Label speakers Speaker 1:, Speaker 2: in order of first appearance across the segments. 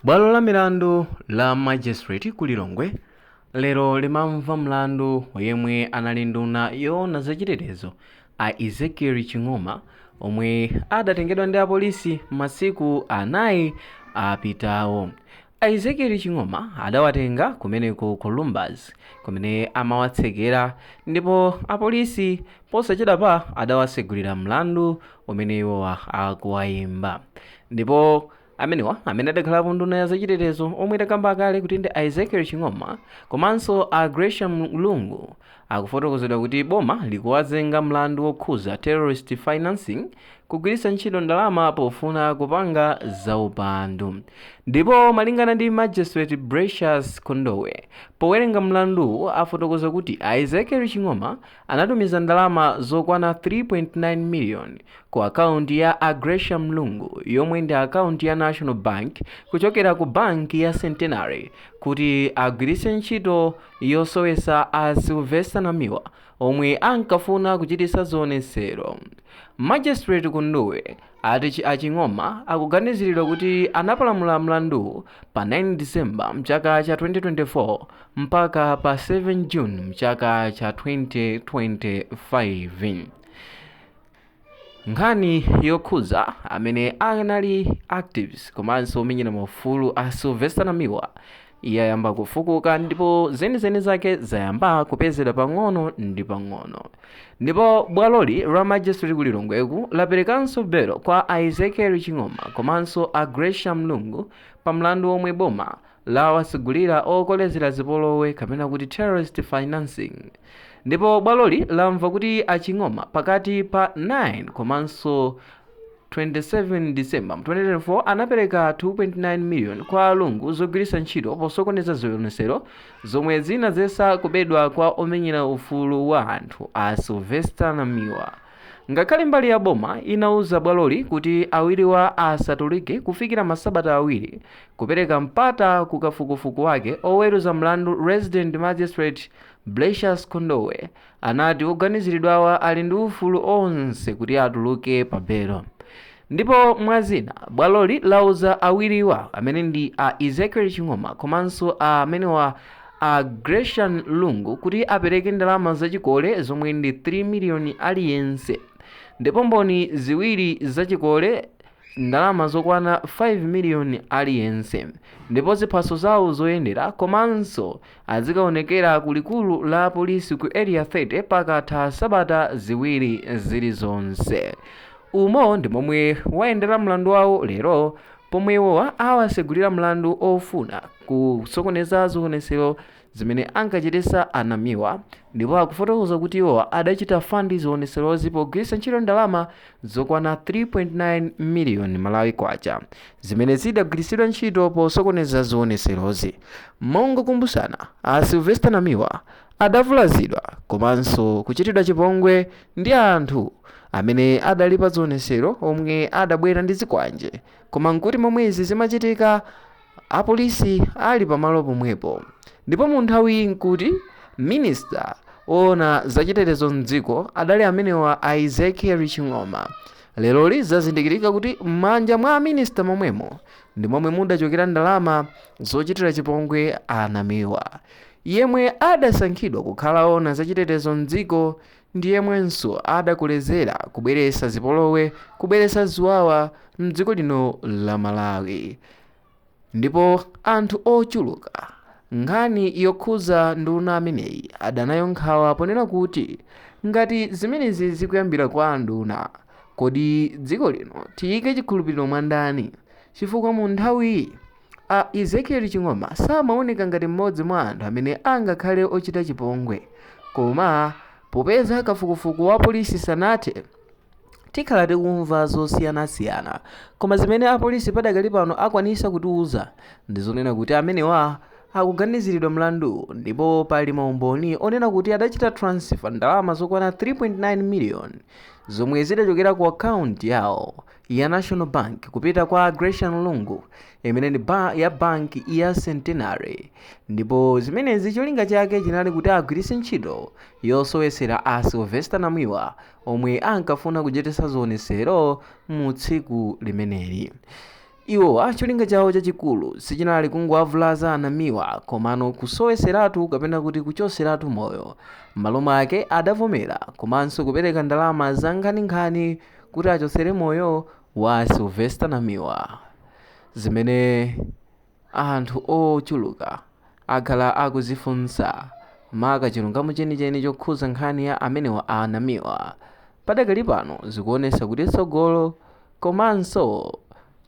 Speaker 1: Bwalo la milandu la Magistrate ku Lilongwe lero limamva mlandu yemwe anali nduna yoona zachitetezo a Ezekiel Ching'oma omwe adatengedwa ndi apolisi masiku anayi apitawo. Ezekiel Ching'oma adawatenga kumeneko Columbus kumene amawatsekera ndipo apolisi posachedwapa adawasegulira mlandu umenewo akuwayimba. Ndipo amenewa amene adakhalapo nduna ya zachitetezo omwe takamba kale kuti ndi Ezekiel Ching'oma komanso a Gresham Lungu akufotokozedwa kuti boma likuwazenga mlandu wokhuza terrorist financing, kugwiritsa ntchito ndalama pofuna kupanga zaupandu. Ndipo malingana ndi Magistrate Precious Kondowe powerenga mlandu afotokoza kuti Ezekiel Ching'oma anatumiza ndalama zokwana 3.9 million ku akaunti ya a Gresham Lungu yomwe ndi akaunti ya National Bank kuchokera ku banki ya Centenary kuti agwiritse ntchito yosowesa a Sylvester Namiwa omwe ankafuna kuchititsa zionetsero. Magistrate Kondowe ati a Ching'oma akuganiziridwa kuti anapalamula mlandu pa 9 December mchaka cha 2024 mpaka pa 7 June mchaka cha 2025. Nkhani yokhuza amene anali actives komanso omenyera maufulu a Sylvester Namiwa yayamba kufukuka ndipo zenizeni zake zayamba kupezedwa pang'ono ndi pang'ono. Ndipo bwaloli la Magistrate ku Lilongweku laperekanso belo kwa Ezekiel Ching'oma komanso a Gresham Lungu pa mlandu omwe boma lawasegulira okolezera zipolowe kapena kuti terrorist financing. Ndipo bwaloli lamva kuti a Ching'oma pakati pa 9 komanso 27 December 2024 anapereka 2.9 million kwa Lungu zogwiritsa ntchito posokoneza zionetsero zomwe zinadzesa kubedwa kwa omenyera ufulu wa anthu a Sylvester Namiwa. Ngakhale mbali ya boma inauza bwaloli kuti awiriwa asatulike kufikira masabata awiri kupereka mpata ku kafukufuku wake, oweruza mlandu Resident Magistrate Precious Kondowe anati oganiziridwawa ali ndi ufulu onse kuti atuluke pa belo. Ndipo mwazina bwaloli lauza awiriwa amene ndi a Ezekiel Ching'oma komanso amenewa a Gresham Lungu kuti apereke ndalama zachikole zomwe ndi 3 million aliyense, ndipo mboni ziwiri zachikole ndalama zokwana 5 million aliyense, ndipo ziphaso zawo zoyendera komanso azikaonekera kulikulu la polisi ku area 30 pakatha sabata ziwiri zilizonse. Umo ndi momwe wayendera mlandu wawo lero pomwe iwowa awasegulira mlandu ofuna kusokoneza zionetsero zimene ankachititsa anamiwa, ndipo akufotokoza kuti iwowa adachita fandi zionetserozi pogwiritsa ntchito ndalama zokwana 3.9 million Malawi kwacha zimene zidagwiritsidwa ntchito posokoneza zionetserozi. Mongokumbusana a Sylvester Namiwa adavulazidwa komanso kuchitidwa chipongwe ndi anthu amene adali pa zionetsero omwe adabwera ndi zikwanje, koma nkuti momwe izi zimachitika apolisi ali pamalo pomwepo. Ndipo mu nthawi nkuti minister ona zachitetezo mdziko adali amenewa a Ezekiel Ching'oma. Lero lizazindikirika kuti m'manja mwa minister momwemo ndi momwe mudachokera ndalama zochitira chipongwe anamiwa. Yemwe adasankhidwa kukhala ona zachitetezo mdziko ndi yemwenso adakulezera kubweretsa zipolowe, kubweretsa ziwawa mdziko lino la Malawi. Ndipo anthu ochuluka nkhani yokhuza nduna ameneyi adanayo nkhawa ponena kuti ngati zimenezi zikuyambira kwa nduna, kodi dziko lino tiyike chikhulupiriro mwa ndani? Chifukwa mu nthawi a Ezekiel Ching'oma samaoneka ngati mmodzi mwa anthu amene angakhale ochita chipongwe, koma popeza kafukufuku wa polisi sanathe tikhala tikumva zosiyanasiyana, koma zimene apolisi padakali pano akwanisa kutiuza ndi zonena kuti amenewa akuganiziridwa mlandu, ndipo pali maumboni onena kuti adachita transfer ndalama zokwana 3.9 million zomwe zidachokera ku akaunti yawo ya National Bank kupita kwa Gresham Lungu imene ndi ya banki ya Centenary, ndipo zimenezi cholinga chake chinali kuti agwiritse ntchito yosowesera a Sylvester Namiwa omwe ankafuna kuchititsa zionetsero mu tsiku limeneli. iwo cholinga chawo chachikulu sichinali kungoavulaza anamiwa komano kusoweseratu kapena kuti kuchoseratu moyo. m'malo mwake adavomera komanso kupereka ndalama za nkhaninkhani kuti achosere moyo wa Sylvester Namiwa, zimene anthu ochuluka akhala akuzifunsa maka chilungamo chenicheni chokhuza nkhani ya amenewa a Namiwa. Padakali pano zikuonesa kuti tsogolo komanso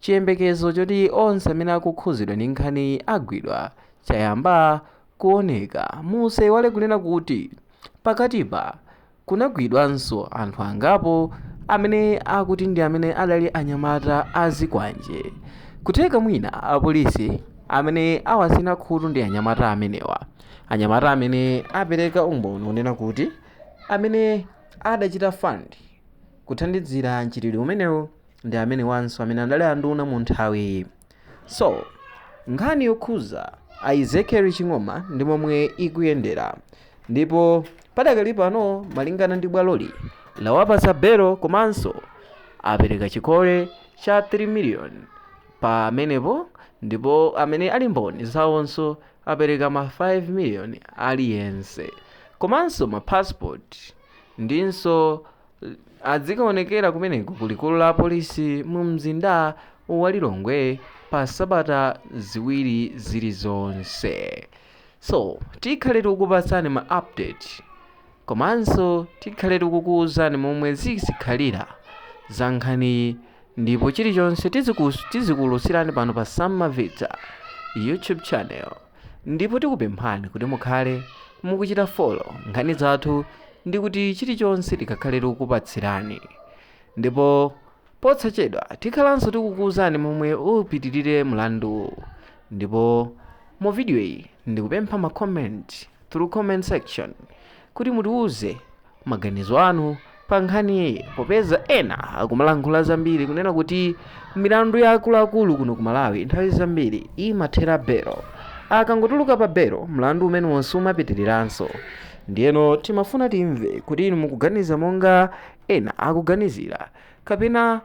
Speaker 1: chiyembekezo choti onse amene akukhuzidwa ndi nkhani agwidwa chayamba kuoneka. Musaiwale kunena kuti pakatipa kunagwidwanso anthu angapo amene akuti ndi amene adali anyamata azikwanje. Kutheka mwina apolisi amene awasina khutu ndi anyamata amenewa, anyamata amene apereka umboni unena kuti amene adachita fund kuthandizira mchitidwe umenewu ndi amene wanso amene adali anduna mu nthawi. So nkhani yokhuza Ezekiel Ching'oma ndi momwe ikuyendera, ndipo padakali pano malingana ndi bwaloli lawapasa belo komanso apereka chikole cha 3 million pamenepo, ndipo amene ali mboni zawonso apereka ma 5 million aliyense, komanso ma passport ndinso azikaonekera kumeneko kulikulu la polisi mu mzinda wa Lilongwe pa sabata ziwiri zilizonse. So tikhale tikukupatsani ma update komanso tikhale tikukuwuzani momwe zikhalira za nkhani, ndipo chilichonse tizikulusirani pano pa Sam Mavita YouTube channel, ndipo tikupemphani kuti mukhale mukuchita follow nkhani zathu ndi kuti chilichonse tikakhale tikukupatsirani, ndipo potsachedwa tikhalanso tikukuwuzani momwe upitirire mlandu. Ndipo mu video iyi ndikupempha ma comment through comment section kuti mutiwuze maganizo anu pa nkhani iyi, popeza ena akumalankhula zambiri kunena kuti milandu ya akuluakulu kuno ku Malawi nthawi zambiri imathera belo, akangotuluka pa belo mlandu umene wonse umapitiriranso. Ndiyeno timafuna timve kuti inu mukuganiza monga ena akuganizira, kapena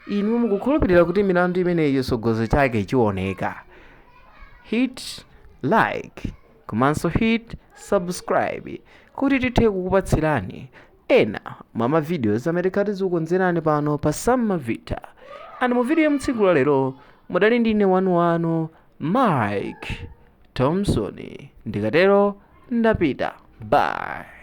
Speaker 1: inu mukukhulupirira kuti milandu imeneyi chisogozo chake chioneka. Hit like komanso hit subscribe kuti tithe kukupatsirani ena mwa ma videos amene tikukonzerani pano pa Sam Mavita. Ani mu video mtsiku la lero mudali ndine wanu Mike Thompson, ndikatero ndapita. Bye.